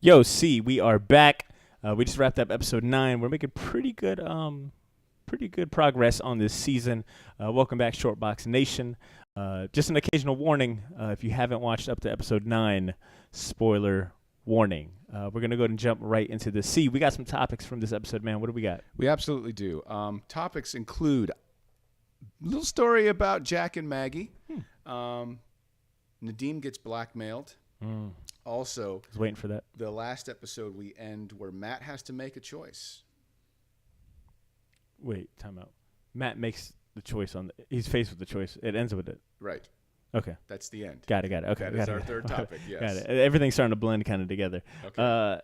Yo, C, we are back. We just wrapped up episode 9. We're making pretty good progress on this season. Welcome back, Shortbox Nation. Just an occasional warning, if you haven't watched up to episode 9, spoiler warning. We're going to go ahead and jump right into the C. We got some topics from this episode, man. What do we got? We absolutely do. Topics include a little story about Jack and Maggie. Nadeem gets blackmailed. Also, I was waiting for that. The last episode we end where Matt has to make a choice. Wait, time out. Matt makes the choice he's faced with the choice. It ends with it. Right. Okay. That's the end. Got it. Okay. That is our third topic, yes. Got it. Everything's starting to blend kind of together. Okay.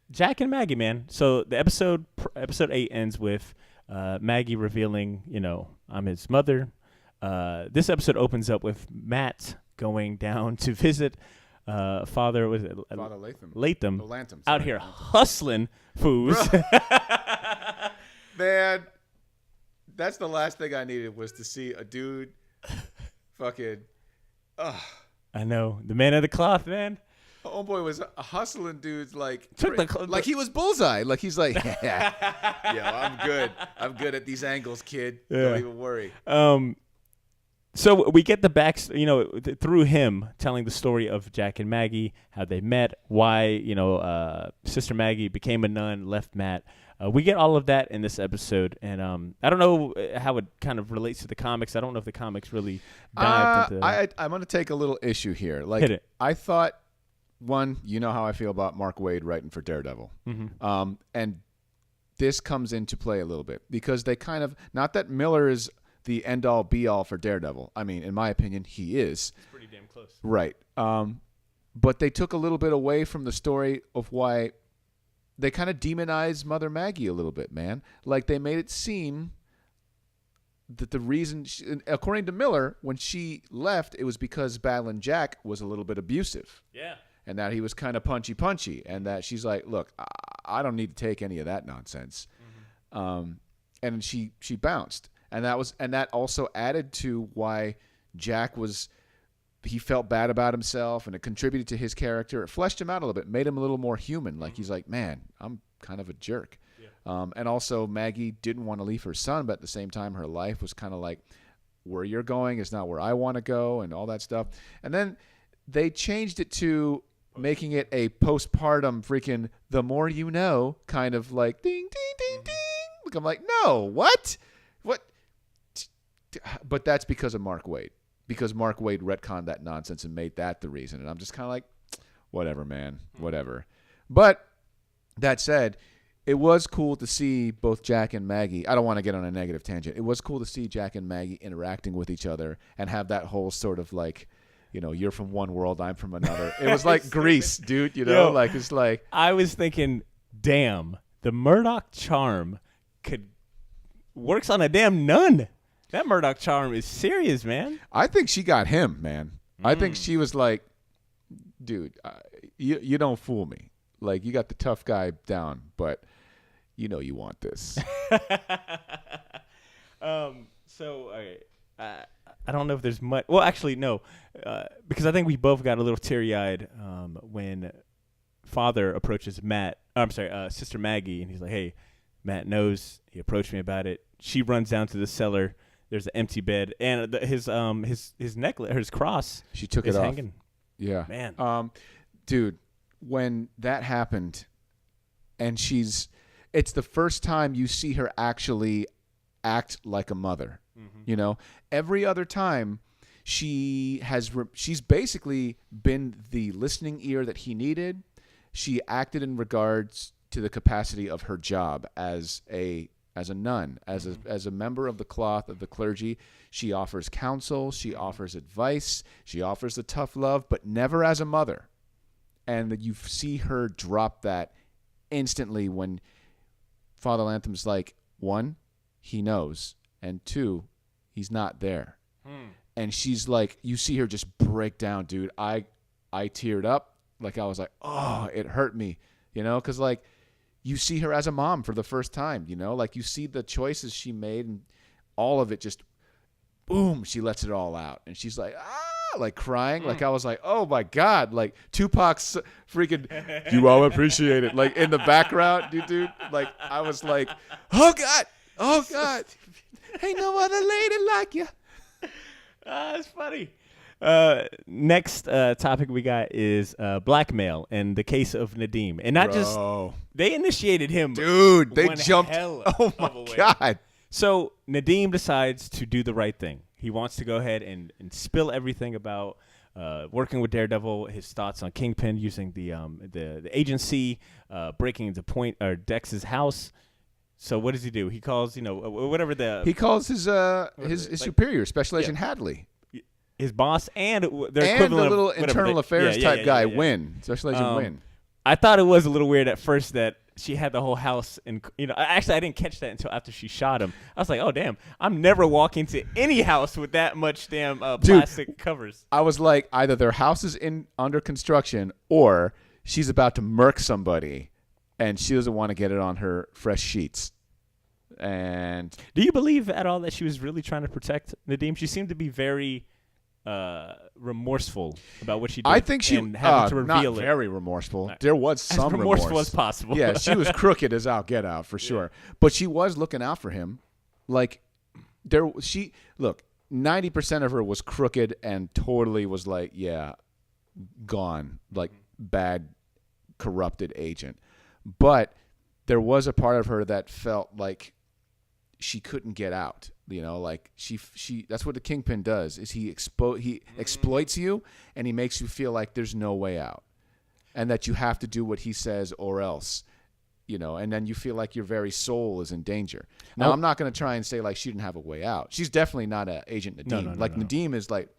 Jack and Maggie, man. So the episode 8 ends with Maggie revealing, I'm his mother. This episode opens up with Matt going down to visit Father Latham. Latham out here hustling fools. Man, that's the last thing I needed was to see a dude fucking. I know. The man of the cloth, man. Homeboy was hustling dudes like like he was Bullseye. Like he's like, yeah, I'm good. I'm good at these angles, kid. Yeah. Don't even worry. So we get the through him telling the story of Jack and Maggie, how they met, why, Sister Maggie became a nun, left Matt. We get all of that in this episode, and I don't know how it kind of relates to the comics. I don't know if the comics really dived into I'm going to take a little issue here. Like, hit it. I thought, one, you know how I feel about Mark Waid writing for Daredevil. Mm-hmm. And this comes into play a little bit because they kind of, not that Miller is the end-all, be-all for Daredevil. I mean, in my opinion, he is. It's pretty damn close. Right. But they took a little bit away from the story of why they kind of demonized Mother Maggie a little bit, man. Like, they made it seem that the reason, according to Miller, when she left, it was because Badland Jack was a little bit abusive. Yeah. And that he was kind of punchy, and that she's like, look, I don't need to take any of that nonsense. Mm-hmm. And she bounced. And that also added to why Jack he felt bad about himself, and it contributed to his character. It fleshed him out a little bit, made him a little more human. Like, he's like, man, I'm kind of a jerk. Yeah. And also Maggie didn't want to leave her son, but at the same time, her life was kind of like, where you're going is not where I want to go, and all that stuff. And then they changed it to making it a postpartum freaking the more you know kind of like ding, ding, ding, ding. Look, I'm like, no, what? But that's because of Mark Waid. Because Mark Waid retconned that nonsense and made that the reason. And I'm just kind of like, whatever, man, whatever. But that said, it was cool to see both Jack and Maggie. I don't want to get on a negative tangent. It was cool to see Jack and Maggie interacting with each other and have that whole sort of like, you're from one world, I'm from another. It was like Grease, dude, like it's like. I was thinking, damn, the Murdoch charm works on a damn nun. That Murdoch charm is serious, man. I think she got him, man. I think she was like, dude, you don't fool me. Like, you got the tough guy down, but you want this. I don't know if there's much. Well, actually, no, because I think we both got a little teary-eyed when Father approaches Sister Maggie, and he's like, hey, Matt knows. He approached me about it. She runs down to the cellar. There's an empty bed, and his necklace, his cross. She took it off. Hanging. Yeah, man. Dude, when that happened, and it's the first time you see her actually act like a mother. Mm-hmm. Every other time she's basically been the listening ear that he needed. She acted in regards to the capacity of her job as a nun, as a member of the cloth of the clergy. She offers counsel, she offers advice, she offers the tough love, but never as a mother. And that you see her drop that instantly when Father Lantham's like, 1, he knows, and 2, he's not there. And she's like, you see her just break down, dude. I teared up. Like, I was like, oh, it hurt me, because like, you see her as a mom for the first time, like you see the choices she made, and all of it just, boom, she lets it all out. And she's like, like crying. Like I was like, oh my God, like Tupac's freaking, you all appreciate it. Like in the background, dude. Like I was like, oh God, ain't no other lady like you. That's funny. Next topic we got is blackmail and the case of Nadeem. And not just, they initiated him. Dude, they one jumped. hell Oh of a my way. God. So Nadeem decides to do the right thing. He wants to go ahead and spill everything about working with Daredevil, his thoughts on Kingpin, using the agency, breaking into Dex's house. So what does he do? He calls, whatever he calls his superior, Special Agent Hadley, his boss, and their and equivalent the little of whatever, internal affairs type guy, Win, Special Agent Win. I thought it was a little weird at first that she had the whole house, and actually I didn't catch that until after she shot him. I was like, oh damn, I'm never walking to any house with that much damn plastic covers. I was like, either their house is under construction, or she's about to murk somebody, and she doesn't want to get it on her fresh sheets. And do you believe at all that she was really trying to protect Nadeem? She seemed to be very remorseful about what she did. I think she and having to reveal not it. very remorseful. There was some as remorseful as possible. Yeah, she was crooked as all get out for sure. But she was looking out for him. Like 90% of her was crooked and totally was like, yeah, gone, like bad, corrupted agent. But there was a part of her that felt like she couldn't get out. Like she that's what the Kingpin does, is he exploits you, and he makes you feel like there's no way out, and that you have to do what he says or else, and then you feel like your very soul is in danger. Now, I'm not going to try and say like she didn't have a way out. She's definitely not a Agent Nadeem. No. Nadeem is like,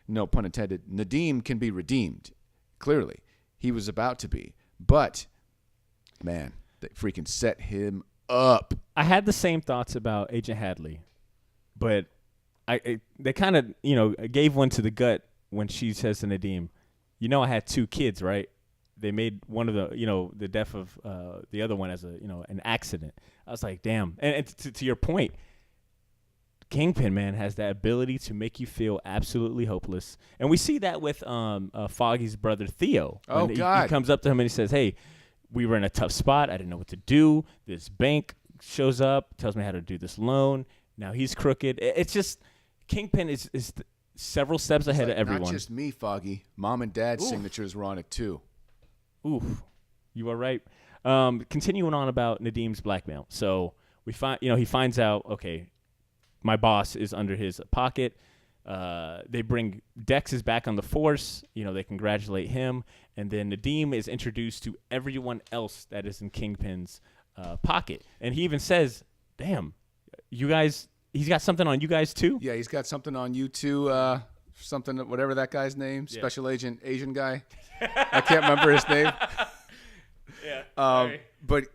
no pun intended, Nadeem can be redeemed. Clearly, he was about to be, but man, they freaking set him up. I had the same thoughts about Agent Hadley, but they kind of gave one to the gut when she says to Nadeem, I had 2 kids, right? They made one of the death of the other one as an accident. I was like, damn. And to your point, Kingpin, man, has that ability to make you feel absolutely hopeless, and we see that with Foggy's brother Theo. Oh God! He comes up to him and he says, "Hey, we were in a tough spot. I didn't know what to do. This bank shows up, tells me how to do this loan. Now he's crooked." It's just Kingpin is several steps ahead of everyone. Not just me, Foggy. Mom and Dad's signatures were on it too. Oof, you are right. Continuing on about Nadeem's blackmail. So we find, he finds out, okay, my boss is under his pocket. They bring Dex is back on the force. They congratulate him. And then Nadeem is introduced to everyone else that is in Kingpin's pocket. And he even says, damn, you guys, he's got something on you guys too? Yeah, he's got something on you too. Something, whatever that guy's name, Special Agent Asian guy. I can't remember his name. Yeah. But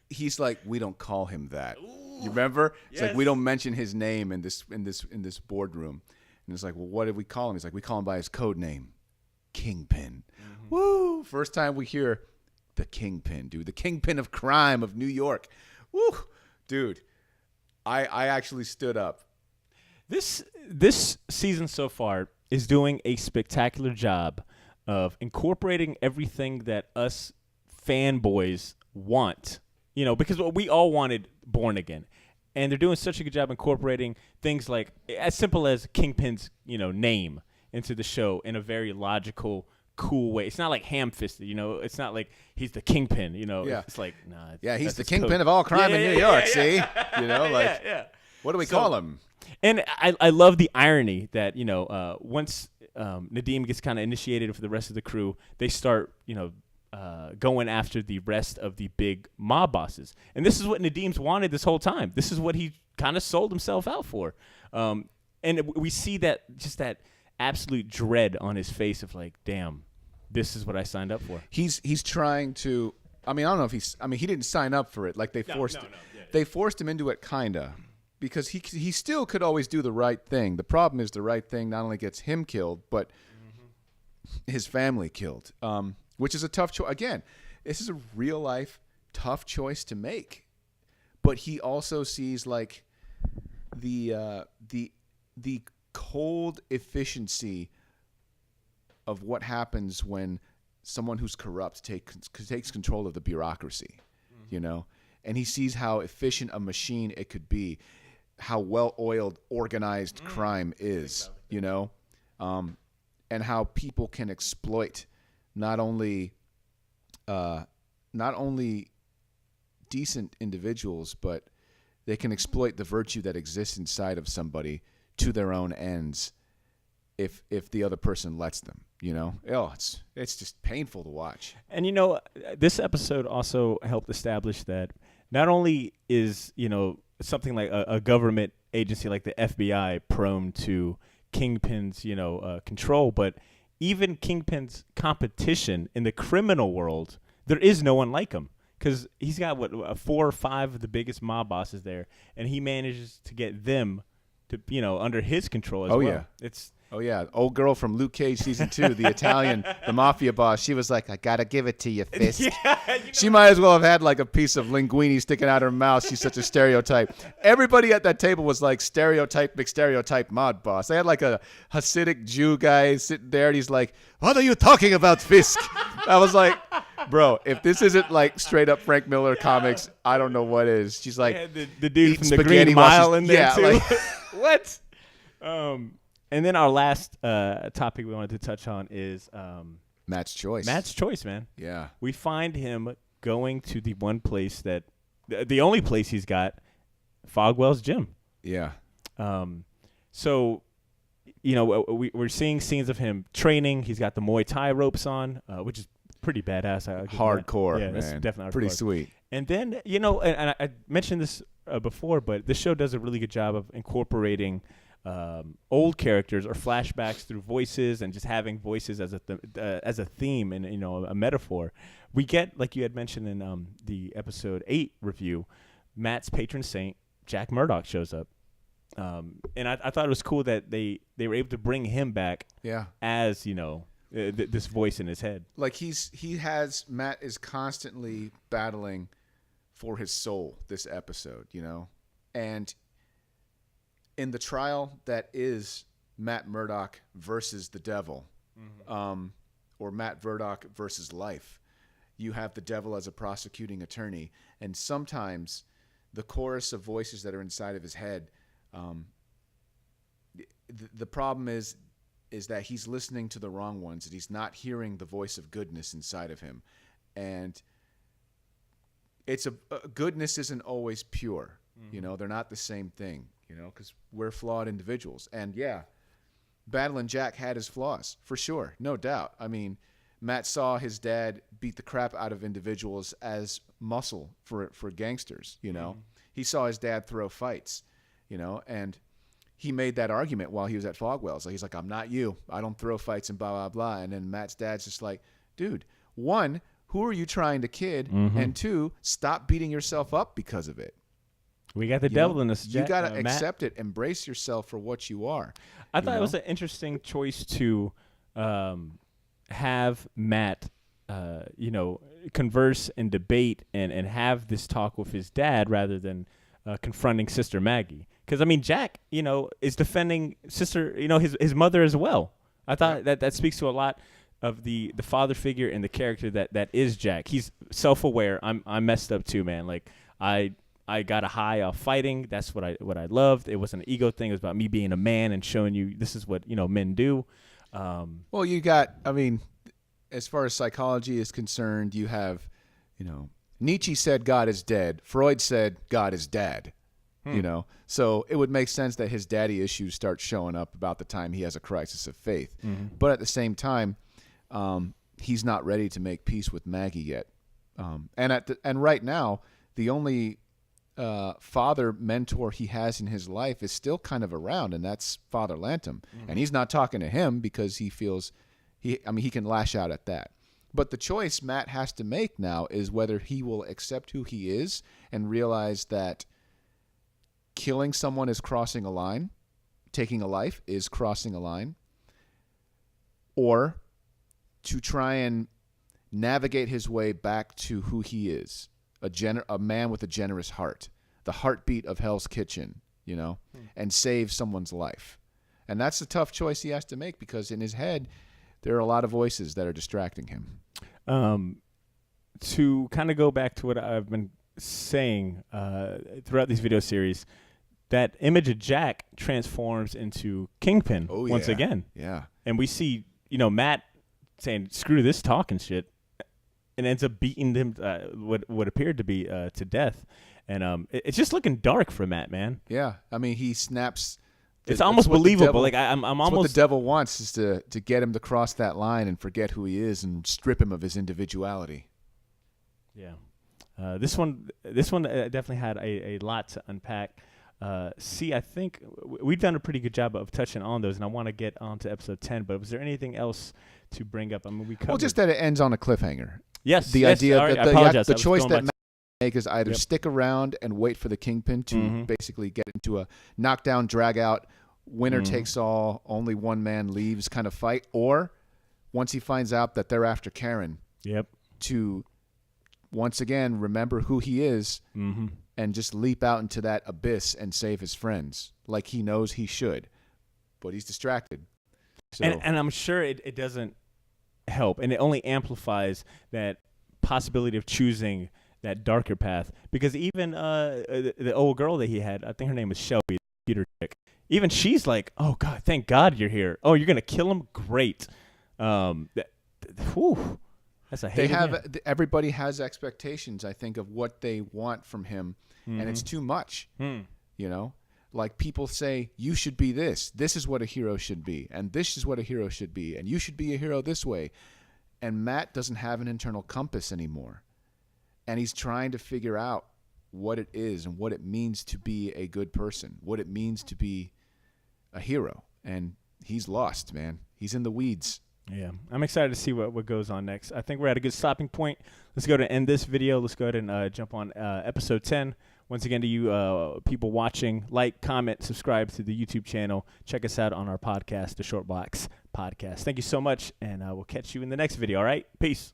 he's like, we don't call him that. You remember? It's like, we don't mention his name in this boardroom. And it's like, well, what did we call him? He's like, we call him by his code name, Kingpin. Mm-hmm. Woo! First time we hear the Kingpin, dude. The Kingpin of crime of New York. Woo! Dude, I actually stood up. This season so far is doing a spectacular job of incorporating everything that us fanboys want. Because we all wanted Born Again. And they're doing such a good job incorporating things like as simple as Kingpin's, name into the show in a very logical, cool way. It's not like ham-fisted, It's not like he's the Kingpin, Yeah. It's like, nah. Yeah, he's the Kingpin of all crime in New York, see? What do we call him? And I love the irony that, once Nadeem gets kind of initiated for the rest of the crew, they start, going after the rest of the big mob bosses. And this is what Nadeem's wanted this whole time. This is what he kind of sold himself out for. And we see that absolute dread on his face of like, damn, this is what I signed up for. He's trying to, I don't know if he didn't sign up for it. Like they forced they forced him into it kinda. Because he still could always do the right thing. The problem is the right thing not only gets him killed, but his family killed, which is a tough choice. Again, this is a real life tough choice to make. But he also sees like the cold efficiency of what happens when someone who's corrupt takes control of the bureaucracy, you know, and he sees how efficient a machine it could be, how well-oiled, organized crime is, you know, and how people can exploit not only decent individuals, but they can exploit the virtue that exists inside of somebody to their own ends if the other person lets them, you know. Oh, it's just painful to watch. And, you know, this episode also helped establish that not only is, you know, something like a government agency like the FBI prone to Kingpin's, you know, control, but even Kingpin's competition in the criminal world, there is no one like him. Because he's got, 4 or 5 of the biggest mob bosses there, and he manages to get them to, you know, under his control as well. Yeah. It's Oh, yeah. Old girl from Luke Cage season 2, the Italian, the mafia boss. She was like, I got to give it to you, Fist. Yeah, you know, she might as well have had like a piece of linguine sticking out her mouth. She's such a stereotype. Everybody at that table was like stereotype mob boss. They had like a Hasidic Jew guy sitting there, and he's like, what are you talking about, Fisk? I was like, bro, if this isn't like straight up Frank Miller comics, I don't know what is. She's like, the dude from the Green Mile in there too. Like, what? And then our last topic we wanted to touch on is Matt's choice. Matt's choice, man. Yeah. We find him going to the one place that the only place he's got, Fogwell's gym. Yeah. So, you know, we're seeing scenes of him training. He's got the Muay Thai ropes on, which is pretty badass. Hardcore, yeah, man. that's definitely hardcore. Pretty sweet. And then, you know, and I mentioned this before, but this show does a really good job of incorporating old characters or flashbacks through voices and just having voices as a theme and, you know, a metaphor. We get, like you had mentioned in the episode 8 review, Matt's patron saint, Jack Murdoch, shows up. And I thought it was cool that they were able to bring him back as, you know, this voice in his head. Like Matt is constantly battling for his soul this episode, you know, and in the trial that is Matt Murdock versus the devil, or Matt Murdock versus life, you have the devil as a prosecuting attorney, and sometimes the chorus of voices that are inside of his head, the problem is that he's listening to the wrong ones, and he's not hearing the voice of goodness inside of him. And it's goodness isn't always pure. You know, they're not the same thing, you know, because we're flawed individuals. And yeah, Battling Jack had his flaws, for sure, no doubt. I mean, Matt saw his dad beat the crap out of individuals as muscle for gangsters, you know. He saw his dad throw fights, you know, and he made that argument while he was at Fogwell's. Like, he's like, I'm not you. I don't throw fights and blah, blah, blah. And then Matt's dad's just like, dude, 1, who are you trying to kid? And 2, stop beating yourself up because of it. We got the devil in this. You got to accept it. Embrace yourself for what you are. I thought it was an interesting choice to have Matt, you know, converse and debate and have this talk with his dad rather than confronting Sister Maggie. Because, I mean, Jack, you know, is defending Sister, you know, his mother as well. I thought that speaks to a lot of the father figure and the character that is Jack. He's self-aware. I'm messed up too, man. Like, I got a high off fighting. That's what I loved. It wasn't an ego thing. It was about me being a man and showing you this is what, you know, men do. Well, you got, I mean, as far as psychology is concerned, you have, you know, Nietzsche said God is dead. Freud said God is dad. You know, so it would make sense that his daddy issues start showing up about the time he has a crisis of faith. But at the same time, he's not ready to make peace with Maggie yet. And right now, the only father mentor he has in his life is still kind of around, and that's Father Lantom. And he's not talking to him because he feels he can lash out at that. But the choice Matt has to make now is whether he will accept who he is and realize that killing someone is crossing a line, taking a life is crossing a line, or to try and navigate his way back to who he is, a man with a generous heart, the heartbeat of Hell's Kitchen, you know, and save someone's life. And that's a tough choice he has to make because in his head, there are a lot of voices that are distracting him. To kind of go back to what I've been saying throughout these video series, that image of Jack transforms into Kingpin once again. Yeah. And we see, Matt saying, screw this talking shit, and ends up beating him, what appeared to be to death. And it's just looking dark for Matt, man. Yeah. I mean, he snaps. It's almost believable. I'm almost. What the devil wants is to get him to cross that line and forget who he is and strip him of his individuality. Yeah. This one definitely had a lot to unpack. I think we've done a pretty good job of touching on those, and I want to get on to episode 10. But was there anything else to bring up? I mean, we covered. Well, just that it ends on a cliffhanger. Yes. The idea that the choice that Matt make is either stick around and wait for the Kingpin to basically get into a knockdown, drag out, winner takes all, only one man leaves kind of fight, or once he finds out that they're after Karen, to once again remember who he is and just leap out into that abyss and save his friends like he knows he should, but he's distracted. So. And I'm sure it doesn't help, and it only amplifies that possibility of choosing that darker path, because even the old girl that he had, I think her name was Shelby, Peter chick, even she's like, oh God, thank God you're here. Oh, you're gonna kill him? Great. That's a hate. Everybody has expectations, I think, of what they want from him, and it's too much. Like people say, you should be this. This is what a hero should be, and this is what a hero should be, and you should be a hero this way. And Matt doesn't have an internal compass anymore. And he's trying to figure out what it is and what it means to be a good person, what it means to be a hero. And he's lost, man. He's in the weeds. Yeah, I'm excited to see what goes on next. I think we're at a good stopping point. Let's go to end this video. Let's go ahead and jump on episode 10. Once again, to you people watching, like, comment, subscribe to the YouTube channel. Check us out on our podcast, the Short Box Podcast. Thank you so much, and we'll catch you in the next video, all right? Peace.